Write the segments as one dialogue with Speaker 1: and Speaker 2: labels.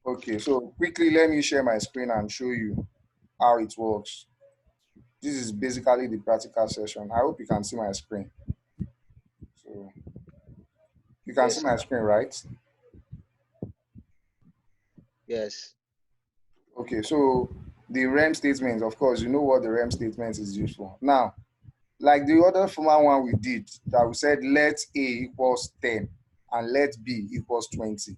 Speaker 1: Okay, so quickly let me share my screen and show you how it works. This is basically the practical session. I hope you can see my screen. So you can see
Speaker 2: Yes,
Speaker 1: my screen, right?
Speaker 2: yes.
Speaker 1: Okay, so the REM statement, of course, you know what the REM statement is used for. Now, like the other former one we did, that we said let A equals 10 and let B equals 20.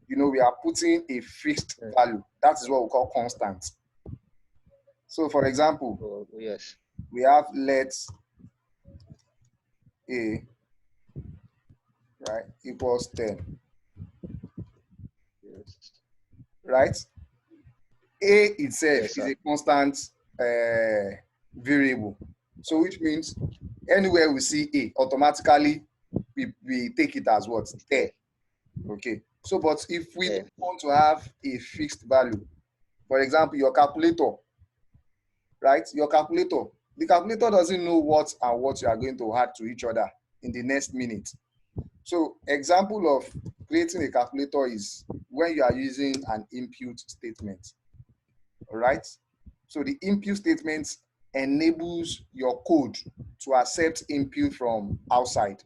Speaker 1: You know, we are putting a fixed
Speaker 2: Yes.
Speaker 1: value. That is what we call constant. So for example,
Speaker 2: Oh, yes.
Speaker 1: we have let A, right, equals 10,
Speaker 2: Yes.
Speaker 1: right? A itself
Speaker 2: Yes,
Speaker 1: is
Speaker 2: sir.
Speaker 1: a constant variable. So which means anywhere we see A, automatically we take it as what? 10.
Speaker 2: Okay.
Speaker 1: Okay. So, but if we
Speaker 2: Okay.
Speaker 1: want to have a fixed value, for example, your calculator, right? Your calculator, the calculator doesn't know what and what you are going to add to each other in the next minute. So, example of creating a calculator is when you are using an input statement, all right? So, the input statement enables your code to accept input from outside.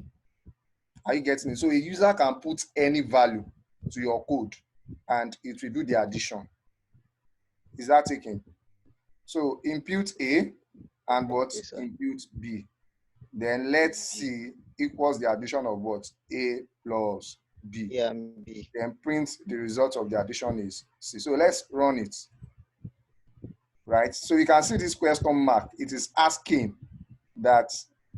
Speaker 1: Are you getting it? So, a user can put any value to your code and it will do the addition. Is that taken? So impute A and what?
Speaker 2: Okay, sir.
Speaker 1: Impute B. Then let
Speaker 2: B.
Speaker 1: C equals the addition of what? A plus B.
Speaker 2: A and B.
Speaker 1: Then print the result of the addition is C. So let's run it, right? So you can see this question mark. It is asking that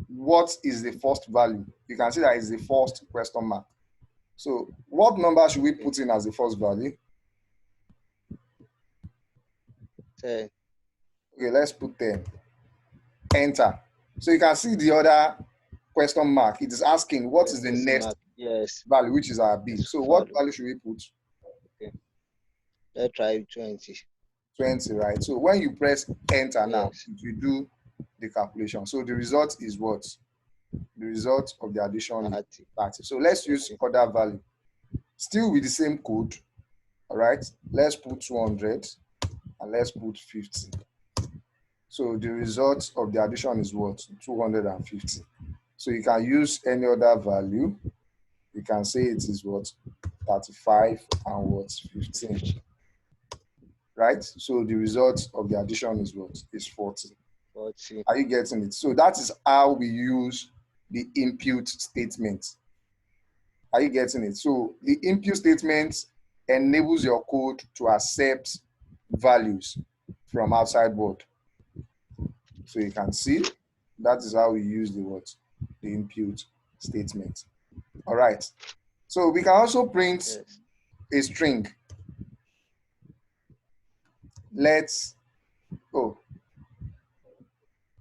Speaker 1: what is the first value? You can see that it's the first question mark. So what number should we
Speaker 2: Okay.
Speaker 1: put in as the first value?
Speaker 2: 10.
Speaker 1: Okay, let's put 10. Enter. So you can see the other question mark. It is asking what is the
Speaker 2: Question
Speaker 1: next
Speaker 2: mark. Yes.
Speaker 1: value, which is our B.
Speaker 2: Yes.
Speaker 1: So what
Speaker 2: Value.
Speaker 1: value should we put?
Speaker 2: Okay. Let's try 20.
Speaker 1: 20, right? So when you press enter now,
Speaker 2: Yes.
Speaker 1: it will do the calculation. So the result is what? The result of the addition is
Speaker 2: 30.
Speaker 1: 30. So let's use
Speaker 2: 30.
Speaker 1: other value. Still with the same code, all right? Let's put 200 and let's put 50. So the result of the addition is what? 250. So you can use any other value. You can say it is what? 35 and what? 15.
Speaker 2: 50.
Speaker 1: Right? So the result of the addition is what? Is 40.
Speaker 2: 40.
Speaker 1: Are you getting it? So that is how we use the input statement. Are you getting it? So the input statement enables your code to accept values from outside world. So you can see that is how we use the what? The input statement. All right. So we can also print
Speaker 2: Yes.
Speaker 1: a string. Let's, oh,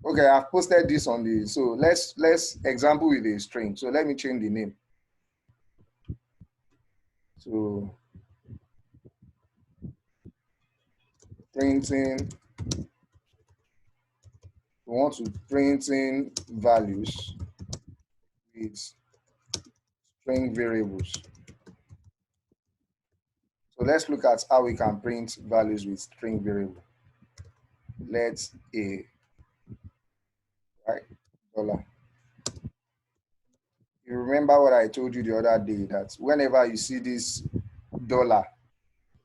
Speaker 1: okay, I've posted this on the, so let's example with a string. So let me change the name. So printing, we want to print in values with string variables. So let's look at how we can print values with string variable. Let's a, right, dollar. You remember what I told you the other day that whenever you see this dollar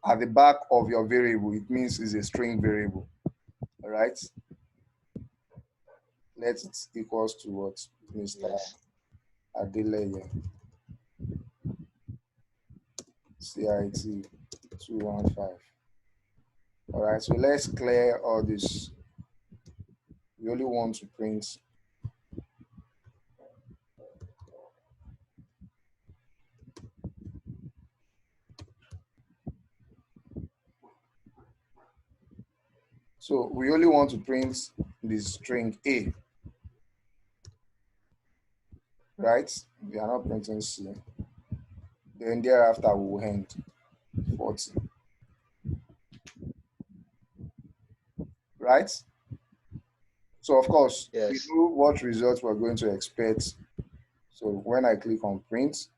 Speaker 1: at the back of your variable, it means it's a string variable. All right. Let it equals to what? Mr.
Speaker 2: Yes.
Speaker 1: Adeleye, CIT 215. All right, so let's clear all this. We only want to print. So we only want to print the string A, right? We are not printing C. Then thereafter we will end 40, right? So of course, we
Speaker 2: Yes.
Speaker 1: know what results we're going to expect. So when I click on print,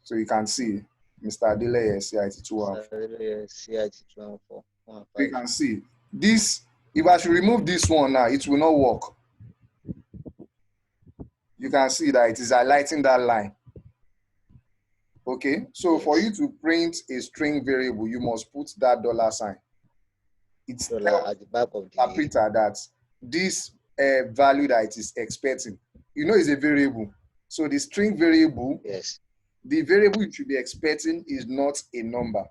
Speaker 1: so you can see Mr. Adeleye CIT 214.
Speaker 2: CIT 214.
Speaker 1: You can see this. If I should remove this one now, it will not work. You can see that it is highlighting that line. Okay, so
Speaker 2: Yes.
Speaker 1: for you to print a string variable, you must put that dollar sign. It's
Speaker 2: Dollar at the back of the
Speaker 1: interpreter that this value that it is expecting, is a variable. So the string variable,
Speaker 2: yes.
Speaker 1: the variable you should be expecting is not a number.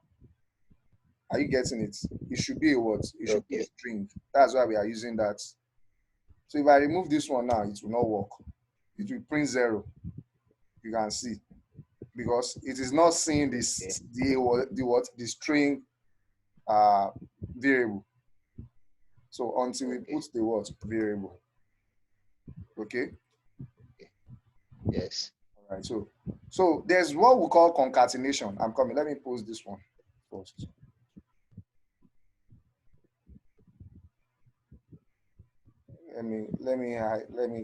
Speaker 1: Are you getting it? It should be a what? It should be a string. That's why we are using that. So if I remove this one now, it will not work. It will print 0. You can see, because it is not seeing this the string variable. So until we put the what variable. Okay.
Speaker 2: Yes.
Speaker 1: All right. So there's what we call concatenation. I'm coming. Let me post this one first. Let me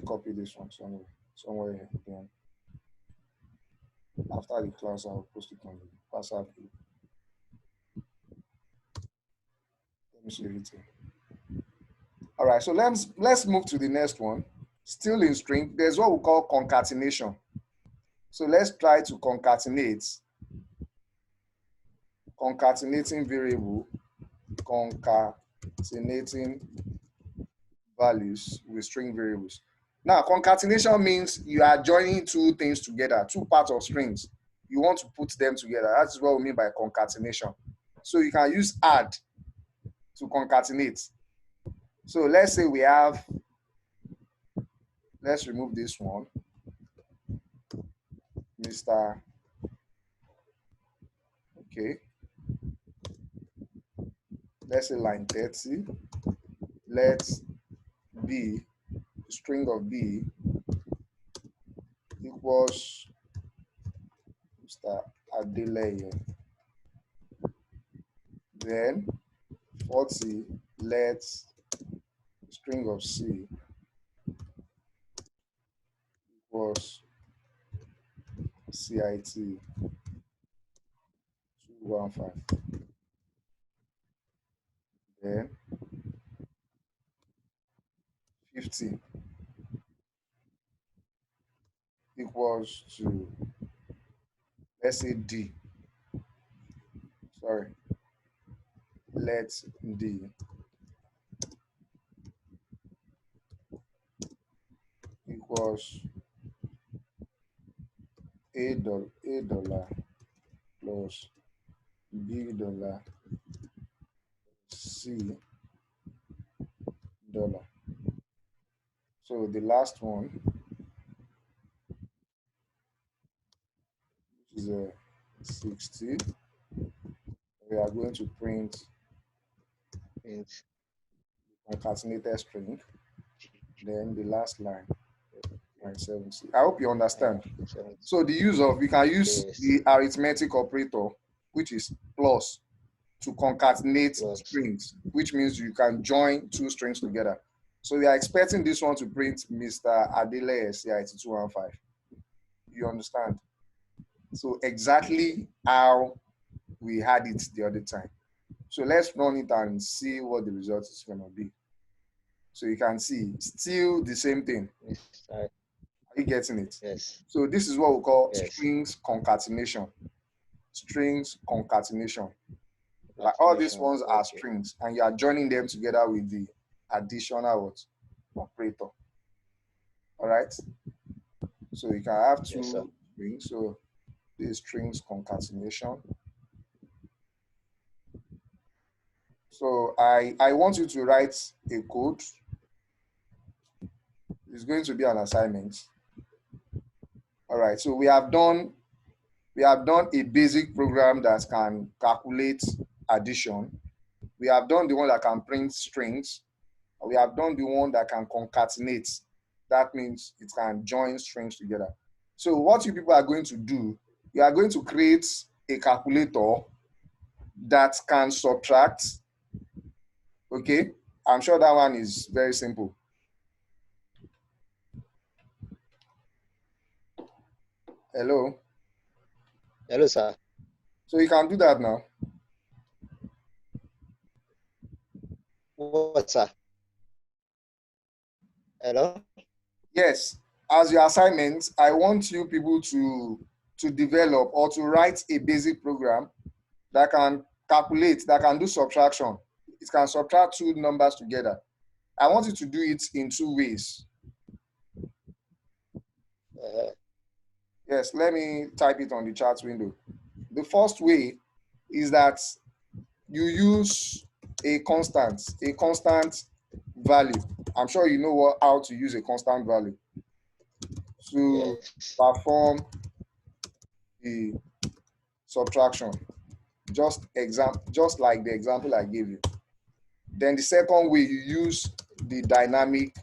Speaker 1: copy this one somewhere here. Then after the class, I'll post it on the WhatsApp group. Let me see it here. All right. So let's move to the next one. Still in string, there's what we call concatenation. So let's try to concatenating variable, concatenating values with string variables. Now, concatenation means you are joining two things together, two parts of strings. You want to put them together. That's what we mean by concatenation. So you can use add to concatenate. So let's say we have, let's remove this one, Mr. Okay. Let's say line 30. Let B, string of B equals Mr. Adeleye. Then 40, let string of C equals CIT 215. Then 50 equals to, let's say D. Sorry. Let D equals $A plus $B, C dollar. So the last one, which is a 60, we are going to print concatenated string. Then the last line, line 70. I hope you understand. So the use of, we can use the arithmetic operator, which is plus, to concatenate strings, which means you can join two strings together. So we are expecting this one to print Mr. Adeleye CIT 215. You understand? So exactly how we had it the other time. So let's run it and see what the result is going to be. So you can see still the same thing. Are you getting it?
Speaker 2: Yes.
Speaker 1: So this is what we call strings concatenation. Strings concatenation. Like all these ones are strings, and you are joining them together with the additional operator. All right. So you can have two strings. So this strings concatenation. So I want you to write a code. It's going to be an assignment. All right. So we have done a basic program that can calculate addition. We have done the one that can print strings. We have done the one that can concatenate. That means it can join strings together. So what you people are going to do, you are going to create a calculator that can subtract. Okay, I'm sure that one is very simple. Hello?
Speaker 2: Hello, sir.
Speaker 1: So you can do that now.
Speaker 2: What, sir? Hello?
Speaker 1: Yes, as your assignment, I want you people to develop or to write a basic program that can calculate, that can do subtraction. It can subtract two numbers together. I want you to do it in two ways. Yes, let me type it on the chat window. The first way is that you use a constant value. I'm sure you know how to use a constant value to
Speaker 2: Yes.
Speaker 1: perform the subtraction. Just like the example I gave you. Then the second way, you use the dynamic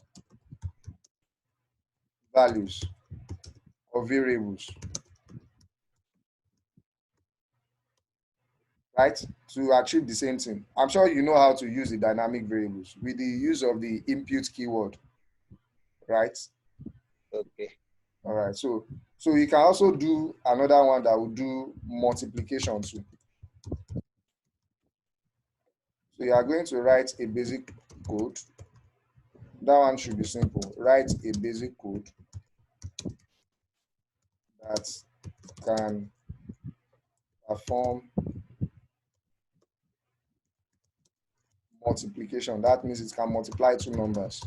Speaker 1: values or variables, right? To achieve the same thing. I'm sure you know how to use the dynamic variables with the use of the input keyword, right?
Speaker 2: Okay.
Speaker 1: All right. So you can also do another one that will do multiplication too. So you are going to write a basic code. That one should be simple. Write a basic code that can perform multiplication. That means it can multiply two numbers,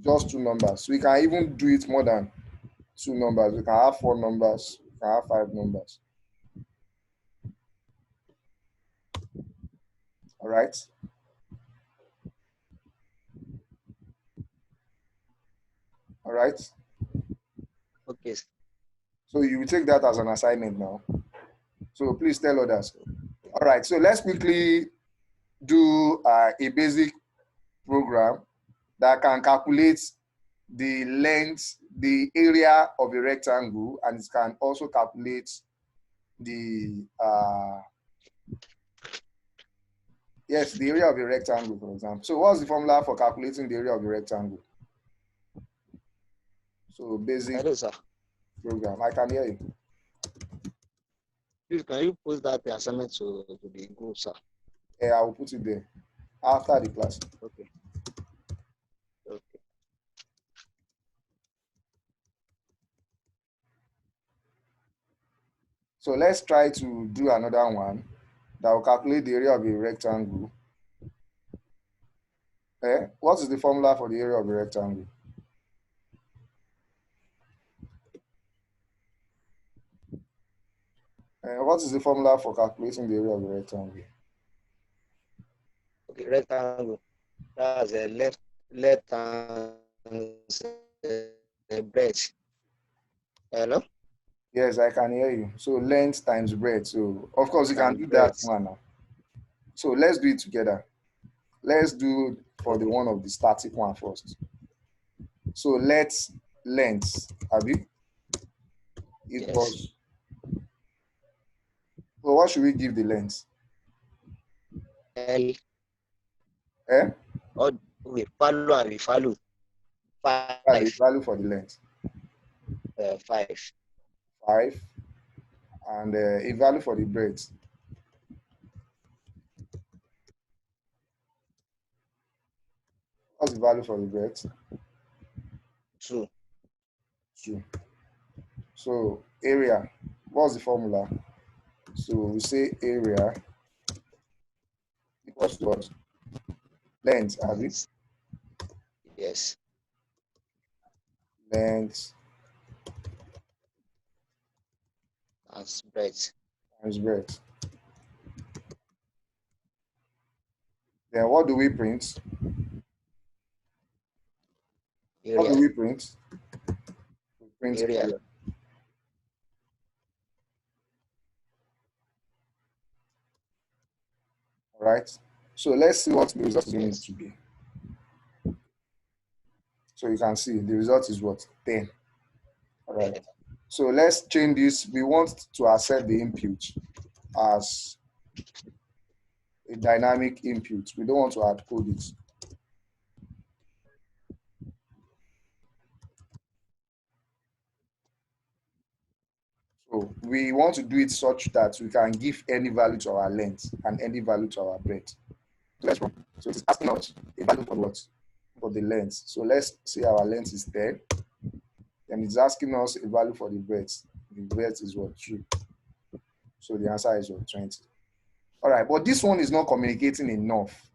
Speaker 1: just two numbers. So we can even do it more than two numbers. We can have four numbers, we can have five numbers. All right. All right.
Speaker 2: Okay.
Speaker 1: So you will take that as an assignment now. So please tell others. All right. So let's quickly do a basic program that can calculate the length, the area of a rectangle, and it can also calculate the yes, the area of a rectangle, for example. So what's the formula for calculating the area of a rectangle? So basic
Speaker 2: Hello, sir.
Speaker 1: program. I can hear you.
Speaker 2: Please, can you post that assignment to the group, sir?
Speaker 1: I will put it there after the class.
Speaker 2: Okay. Okay.
Speaker 1: So let's try to do another one that will calculate the area of a rectangle. What is the formula for the area of a rectangle? What is the formula for calculating the area of a rectangle?
Speaker 2: Okay, rectangle. That's a left hand breadth. Hello?
Speaker 1: Yes, I can hear you. So length times breadth. So of course you can
Speaker 2: Times
Speaker 1: do that
Speaker 2: breadth.
Speaker 1: one now. So let's do it together. Let's do for the
Speaker 2: Okay.
Speaker 1: one of the static one first. So let's length, Abi,
Speaker 2: Yes.
Speaker 1: equals. So what should we give the length?
Speaker 2: L.
Speaker 1: Eh?
Speaker 2: Or we follow and we follow.
Speaker 1: That's the
Speaker 2: 5.
Speaker 1: value for the length.
Speaker 2: 5.
Speaker 1: 5. And a value for the breadth. What's the value for the breadth?
Speaker 2: 2.
Speaker 1: 2. So area, what's the formula? So we say area equals to what? Length, Abi.
Speaker 2: Length. Yes.
Speaker 1: Length
Speaker 2: Times breadth.
Speaker 1: times breadth. Then what do we print? What do
Speaker 2: Area.
Speaker 1: we print? We print
Speaker 2: Area.
Speaker 1: area. All right. So let's see what the result is going
Speaker 2: Yes.
Speaker 1: to be. So you can see the result is what? 10. All right. So let's change this. We want to accept the input as a dynamic input. We don't want to hard code it. So we want to do it such that we can give any value to our length and any value to our breadth. So let's run. So it's asking us a value for what? For the length. So let's say our length is 10. And it's asking us a value for the breadth. The breadth is what? 2. So the answer is what? 20. All right, but this one is not communicating enough.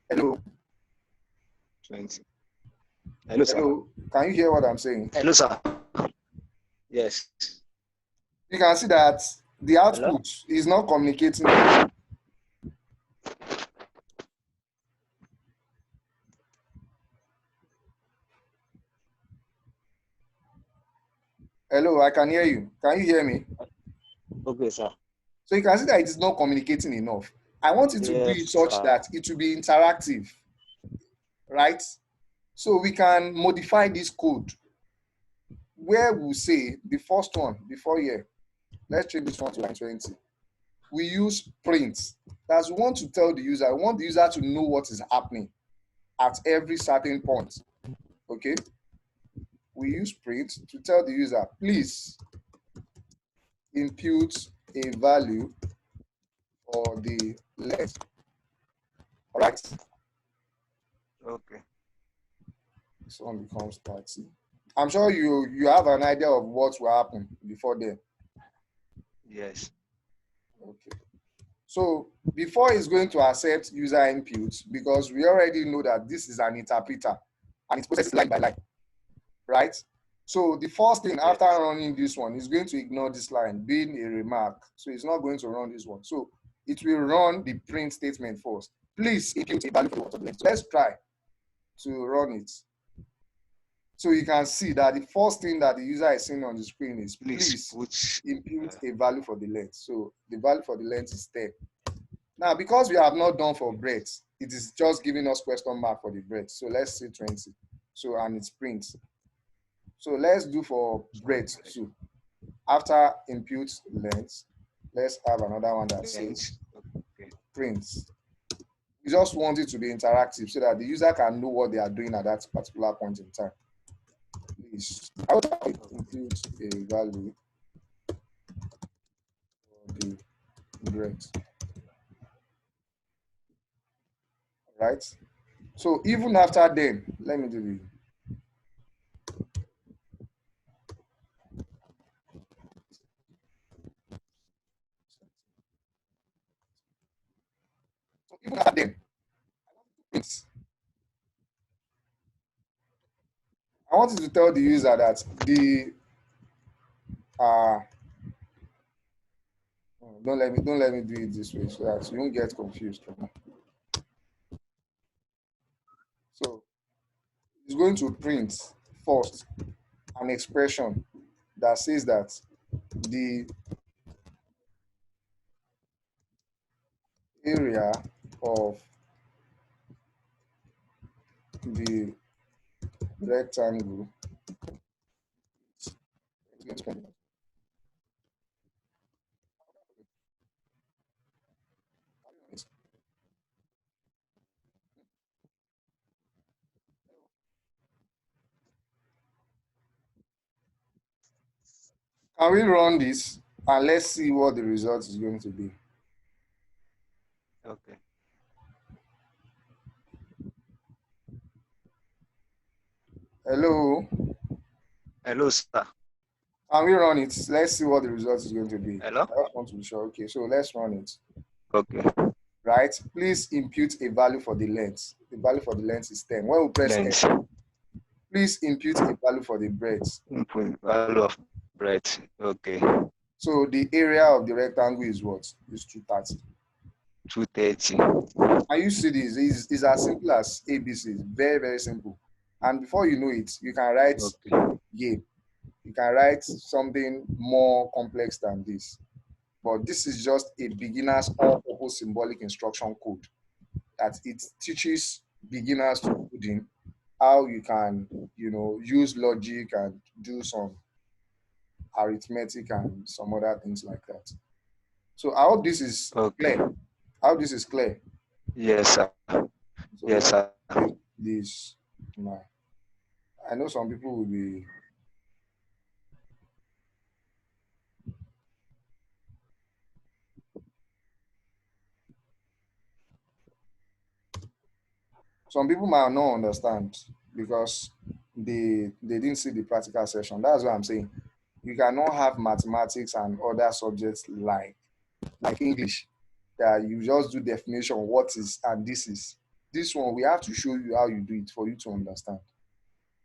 Speaker 1: Hello?
Speaker 2: 20. Hello, sir.
Speaker 1: Hello? Can you hear what I'm saying?
Speaker 2: Hello, sir. Yes.
Speaker 1: You can see that the output
Speaker 2: Hello?
Speaker 1: is not communicating enough. Hello, I can hear you. Can you hear me?
Speaker 2: Okay, sir.
Speaker 1: So you can see that it is not communicating enough. I want it to do it
Speaker 2: Yes,
Speaker 1: such
Speaker 2: sir.
Speaker 1: that it will be interactive, right? So we can modify this code where we say the first one before here. Let's change this one to line 20. We use print. That's we want to tell the user. We want the user to know what is happening at every certain point. Okay. We use print to tell the user, please impute a value for the length. All right.
Speaker 2: Okay.
Speaker 1: This one becomes 30. I'm sure you have an idea of what will happen before then.
Speaker 2: Yes.
Speaker 1: Okay. So before it's going to accept user inputs, because we already know that this is an interpreter and it processes line by line, right? So the first thing after running this one is going to ignore this line being a remark. So it's not going to run this one. So it will run the print statement first. Please impute a value for the water blend. So let's try to run it. So you can see that the first thing that the user is seeing on the screen is please impute a value for the length. So the value for the length is 10. Now, because we have not done for breadth, it is just giving us question mark for the breadth. So let's say 20. So, and it's print. So let's do for breadth too. After impute length, let's have another one that says print. We just want it to be interactive so that the user can know what they are doing at that particular point in time. Please, I would impute a value for the breadth. Right? So even after then, let me do the even after then, I wanted to tell the user that the don't let me do it this way so that you won't get confused. So it's going to print first an expression that says that the area of the rectangle can we run this and let's see what the result is going to be.
Speaker 2: Okay.
Speaker 1: Hello?
Speaker 2: Hello, sir.
Speaker 1: Can we run it? Let's see what the result is going to be.
Speaker 2: Hello?
Speaker 1: I just want to be sure. Okay, so let's run it.
Speaker 2: Okay.
Speaker 1: Right? Please impute a value for the length. The value for the length is 10. When we press
Speaker 2: Length.
Speaker 1: Enter, please impute a value for the breadth.
Speaker 2: Input value of breadth. Okay.
Speaker 1: So the area of the rectangle is what? Is 230.
Speaker 2: 230.
Speaker 1: And you see this, is as simple as ABC. Very, very simple. And before you know it, you can write game. You can write something more complex than this. But this is just a beginner's all-purpose symbolic instruction code that it teaches beginners to coding how you can, use logic and do some arithmetic and some other things like that. So I hope this is clear. I hope this is clear.
Speaker 2: Yes, sir.
Speaker 1: So
Speaker 2: yes, sir.
Speaker 1: This now. I know some people will be Some people might not understand because they didn't see the practical session. That's what I'm saying. You cannot have mathematics and other subjects like English that you just do definition, what is and this is. This one we have to show you how you do it for you to understand.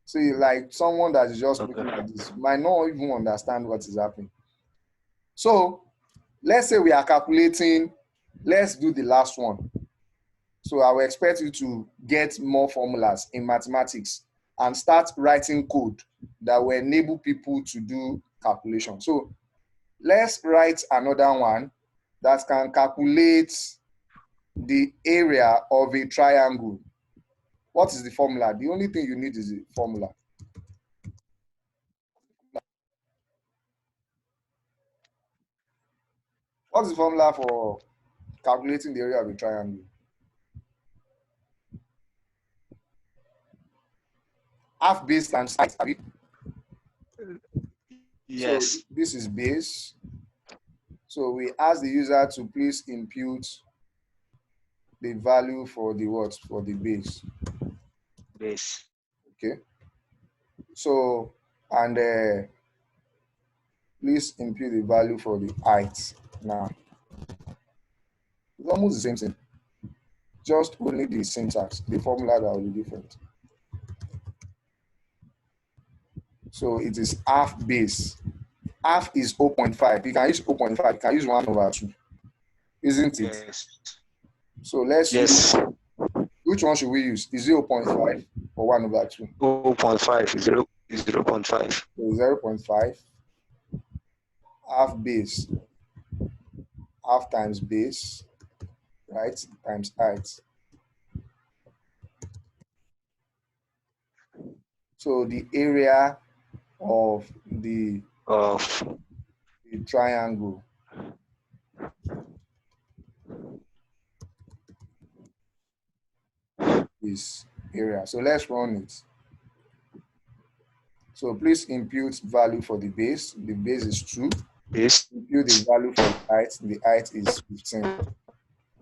Speaker 1: See, like someone that is just looking
Speaker 2: Okay.
Speaker 1: at this might not even understand what is happening. So let's say we are calculating, let's do the last one. So I will expect you to get more formulas in mathematics and start writing code that will enable people to do calculation. So let's write another one that can calculate the area of a triangle. What is the formula? The only thing you need is the formula. What's the formula for calculating the area of a triangle? Half base times height. So
Speaker 2: Yes.
Speaker 1: this is base. So we ask the user to please impute the value for the what? For the base.
Speaker 2: Base.
Speaker 1: Okay. So, and please impute the value for the height. Now, it's almost the same thing. Just only the syntax, the formula that will be different. So it is half base. Half is 0.5. You can use 0.5. You can use 1/2, isn't it?
Speaker 2: Yes.
Speaker 1: So let's use,
Speaker 2: Yes.
Speaker 1: which one should we use? Is 0.5 or 1/2?
Speaker 2: 0.5 is 0.5.
Speaker 1: So 0.5, half base, half times base, right? Times height. So the area of the
Speaker 2: Of
Speaker 1: triangle is area. So let's run it. So please impute value for the base. The base is 2.
Speaker 2: base.
Speaker 1: Impute the value for the height. The height is 15.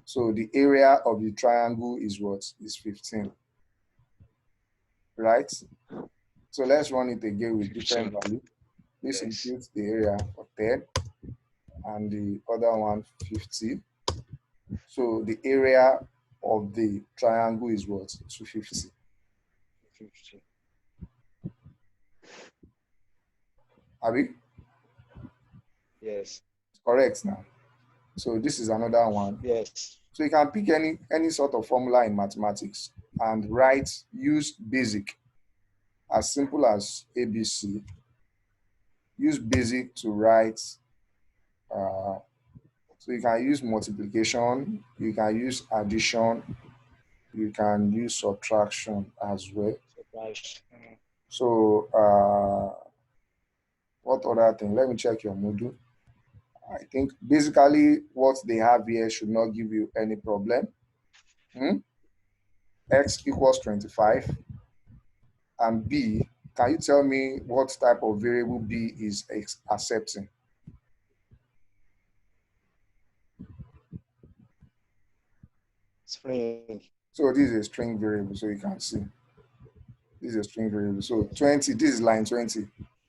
Speaker 1: So the area of the triangle is what? Is 15. Right? So let's run it again with different
Speaker 2: 15.
Speaker 1: value. Please
Speaker 2: Yes.
Speaker 1: impute the area for 10 and the other one 50. So the area of the triangle is what? 250.
Speaker 2: 50.
Speaker 1: Abi?
Speaker 2: Yes.
Speaker 1: Correct now. So this is another one.
Speaker 2: Yes.
Speaker 1: So you can pick any sort of formula in mathematics and write, use basic, as simple as ABC. Use basic to write. So you can use multiplication, you can use addition, you can use subtraction as well. So what other thing? Let me check your module. I think basically what they have here should not give you any problem. X equals 25. And B, can you tell me what type of variable B is accepting?
Speaker 2: String.
Speaker 1: So this is a string variable, so you can see. This is a string variable. So 20, this is line 20.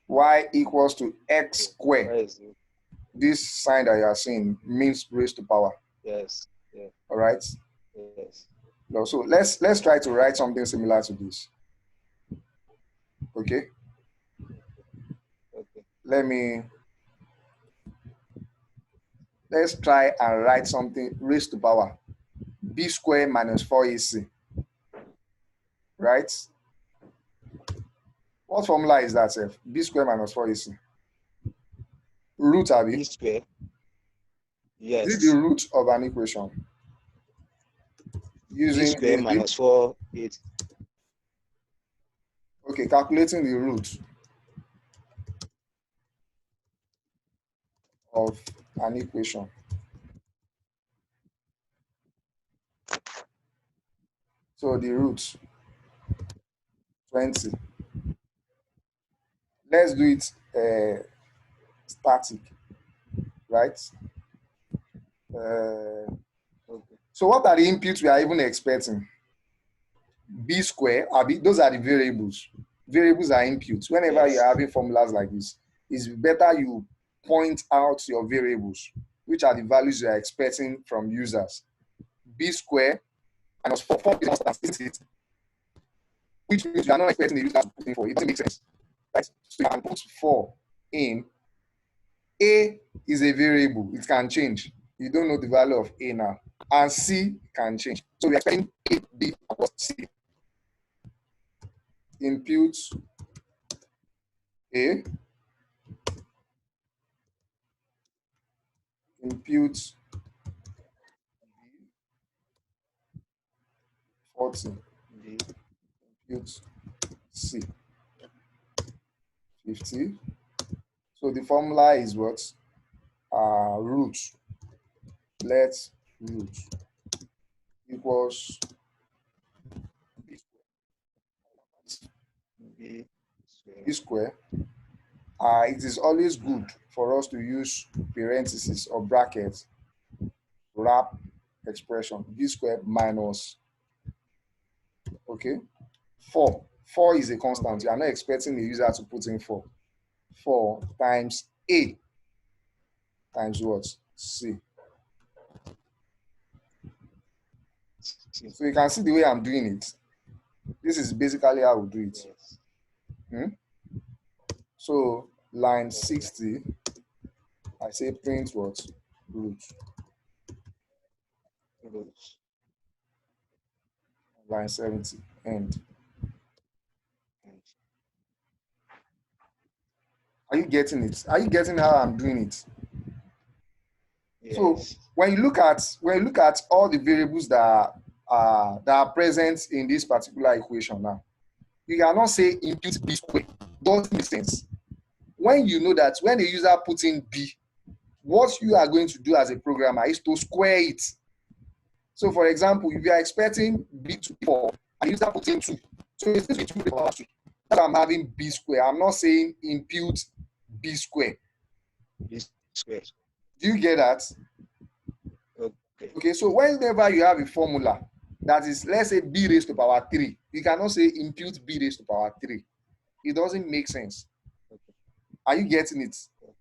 Speaker 1: Y equals to X squared. This sign that you are seeing means raised to power.
Speaker 2: Yes. Yeah.
Speaker 1: All right.
Speaker 2: Yes.
Speaker 1: So let's try to write something similar to this. Okay.
Speaker 2: Okay.
Speaker 1: Let's try and write something raised to power. B squared minus 4AC. Right? What formula is that, Seth? B squared minus 4AC. Root, Abi?
Speaker 2: B square.
Speaker 1: Yes. Is it the root of an equation? Using
Speaker 2: B square minus 4, 8.
Speaker 1: Okay, calculating the root of an equation. So the root, 20. Let's do it static, right?
Speaker 2: Okay.
Speaker 1: So what are the inputs we are even expecting? B square, those are the variables. Variables are inputs. Whenever
Speaker 2: Yes.
Speaker 1: you're having formulas like this, it's better you point out your variables, which are the values you are expecting from users. B square minus 4. 4 is constant, isn't it? Which means you are not expecting the user to put in 4. It doesn't make sense. Right? So you can put 4 in. A is a variable. It can change. You don't know the value of A now. And C can change. So we're expecting A, B, and what? C. Input A, input 40,
Speaker 2: B.
Speaker 1: input C 50. So the formula is what? Root. Let root equals
Speaker 2: B
Speaker 1: B
Speaker 2: square.
Speaker 1: square. It is always good for us to use parentheses or brackets wrap expression. B square minus, okay, 4. 4 is a constant.
Speaker 2: Okay.
Speaker 1: You are not expecting the user to put in 4. 4 times A times what? C.
Speaker 2: C.
Speaker 1: So you can see the way I'm doing it. This is basically how we do it.
Speaker 2: Yes.
Speaker 1: So line
Speaker 2: Okay.
Speaker 1: 60, I say print what? Root.
Speaker 2: Root.
Speaker 1: Line 70, end. Are you getting it? Are you getting how I'm doing it? So
Speaker 2: Yes.
Speaker 1: when you look at all the variables that are present in this particular equation now, you cannot say input B square. Doesn't make sense. When you know that when the user puts in B, what you are going to do as a programmer is to square it. So for example, if you are expecting B to be 4 and the user puts in 2, so it's going to be 2 to the power 2. That's why I'm having B square. I'm not saying impute B square.
Speaker 2: B square.
Speaker 1: Do you get that?
Speaker 2: Okay.
Speaker 1: Okay, so whenever you have a formula that is, let's say, B raised to power 3, you cannot say impute B raised to power 3. It doesn't make sense.
Speaker 2: Okay.
Speaker 1: Are you getting it?
Speaker 2: Okay.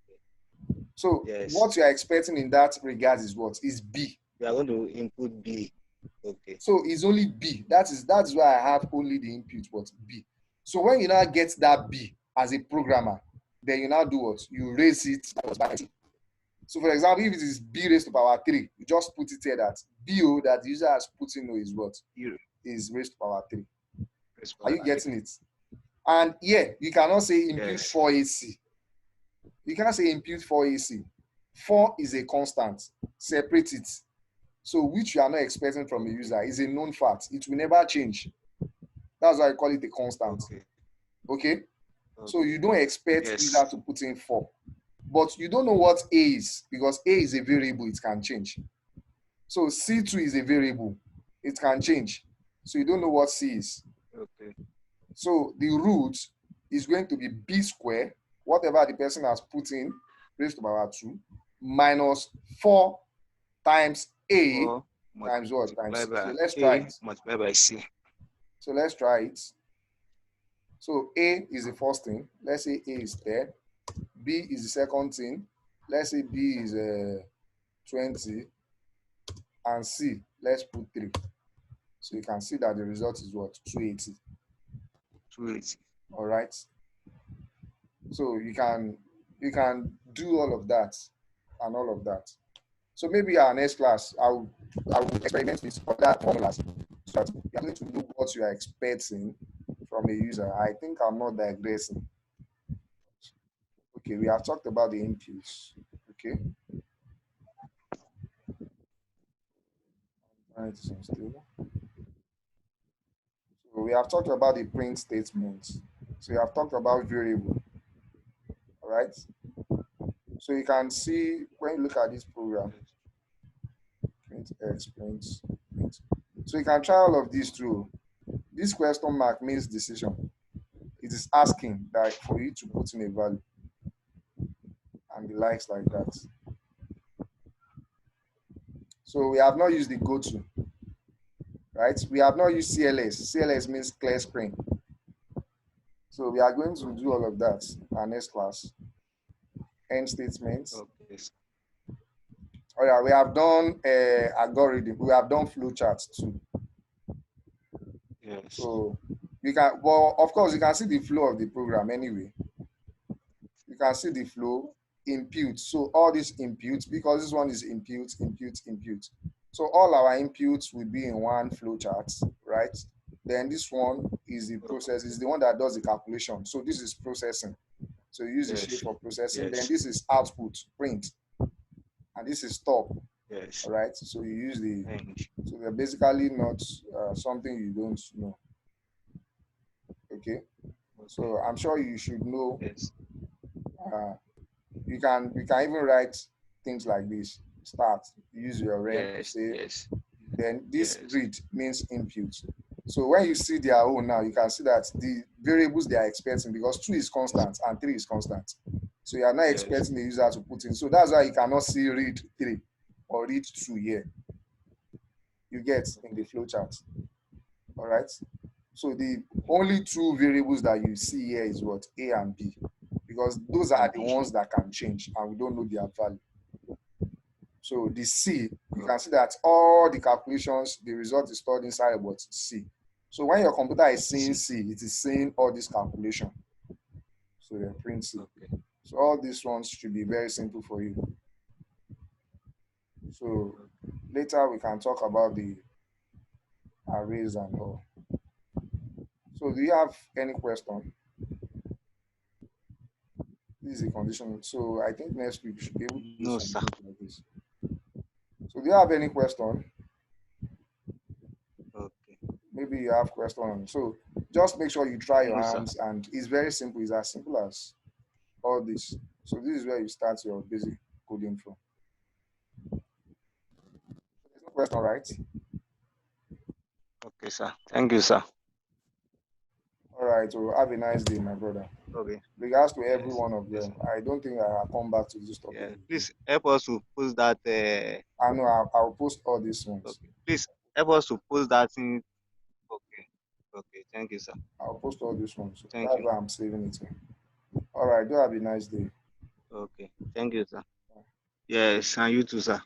Speaker 1: So
Speaker 2: Yes.
Speaker 1: what you are expecting in that regard is what? Is B.
Speaker 2: We are going to input B. Okay.
Speaker 1: So it's only B. That's why I have only the input, what? B. So when you now get that B as a programmer, then you now do what? You raise it by 2. So for example, if it is B raised to power 3, you just put it here that BO that the user has put in is what? Is raised to power 3. Are you getting it? And yeah, you cannot say impute 4AC. You cannot say impute 4AC. 4 is a constant. Separate it. So which you are not expecting from the user is a known fact. It will never change. That's why I call it a constant. Okay? So you don't expect user to put in 4. But you don't know what A is because A is a variable. It can change. So C2 is a variable. It can change. So you don't know what C is.
Speaker 2: Okay.
Speaker 1: So the root is going to be B square, whatever the person has put in, raised to power 2, minus 4 times A times what? Times C. So let's try it.
Speaker 2: Multiplied by C.
Speaker 1: So let's try it. So A is the first thing. Let's say A is 10. B is the second thing. Let's say B is 20. And C, let's put 3. So you can see that the result is what? 280.
Speaker 2: 280.
Speaker 1: All right. So you can do all of that and all of that. So maybe our next class, I will experiment with other formulas so that you are going to know what you are expecting from a user. I think I'm not digressing. Okay, we have talked about the inputs. Okay. Right, so we have talked about the print statements. So we have talked about variable. All right. So you can see when you look at this program, print x, print. So you can try all of these too. This question mark means decision. It is asking that for you to put in a value and the likes like that. So we have not used the go to. right? We have not used CLS. CLS means clear screen. So we are going to do all of that in our next class. End statements.
Speaker 2: Okay, sir.
Speaker 1: Oh yeah, we have done algorithm. We have done flowcharts too.
Speaker 2: Yes.
Speaker 1: So we can, well, of course, you can see the flow of the program anyway. You can see the flow, input. So all these inputs, because this one is input, input, input. So all our inputs will be in one flowchart, right? Then this one is the process, is the one that does the calculation. So this is processing. So you use the shape
Speaker 2: Yes.
Speaker 1: for processing. Then
Speaker 2: Yes.
Speaker 1: this is output, print, and this is stop.
Speaker 2: Yes.
Speaker 1: All right. So you use the,
Speaker 2: Thank
Speaker 1: so they're basically not something you don't know. Okay.
Speaker 2: Okay.
Speaker 1: So I'm sure you should know.
Speaker 2: Yes.
Speaker 1: Uh, you can even write things like this. Start. Use your rem to
Speaker 2: Yes.
Speaker 1: say.
Speaker 2: Yes.
Speaker 1: Then this
Speaker 2: Yes.
Speaker 1: read means input. So when you see their own now, you can see that the variables they are expecting, because 2 is constant and 3 is constant. So you are not
Speaker 2: Yes.
Speaker 1: expecting the user to put in. So that's why you cannot see read 3 or read 2 here. You get in the
Speaker 2: Okay.
Speaker 1: flowchart. All right. So the
Speaker 2: Okay.
Speaker 1: only two variables that you see here is what? A and B. Because those
Speaker 2: And
Speaker 1: are the
Speaker 2: B.
Speaker 1: ones that can change and we don't know their value. So the C, you
Speaker 2: Okay.
Speaker 1: can see that all the calculations, the result is stored inside what? C. So when your computer is seeing
Speaker 2: C.
Speaker 1: C, it is seeing all this calculation. So they print C.
Speaker 2: Okay.
Speaker 1: So all these ones should be very simple for you. So later we can talk about the arrays and all. So do you have any question? This is a condition. So I think next week we should be able to do
Speaker 2: No,
Speaker 1: some
Speaker 2: sir.
Speaker 1: things like this. So do you have any question?
Speaker 2: Okay.
Speaker 1: Maybe you have question. So just make sure you try your
Speaker 2: No, sir.
Speaker 1: hands, and it's very simple. It's as simple as all this. So this is where you start your basic coding from. There's no question, right?
Speaker 2: Okay, sir. Thank you, sir.
Speaker 1: All right. So have a nice day, my brother.
Speaker 2: Okay.
Speaker 1: Regards to every
Speaker 2: Yes.
Speaker 1: one of
Speaker 2: Yes,
Speaker 1: them.
Speaker 2: sir.
Speaker 1: I don't think I'll come back to this topic
Speaker 2: Yeah.
Speaker 1: again.
Speaker 2: Please help us to post that.
Speaker 1: I know I'll post all these ones.
Speaker 2: Okay. Please help us to post that in. Okay. Okay. Thank you, sir.
Speaker 1: I'll post all these ones.
Speaker 2: Thank
Speaker 1: That's
Speaker 2: you.
Speaker 1: why I'm saving it. All right. Do have a nice day.
Speaker 2: Okay. Thank you, sir. Yes, and you too, sir.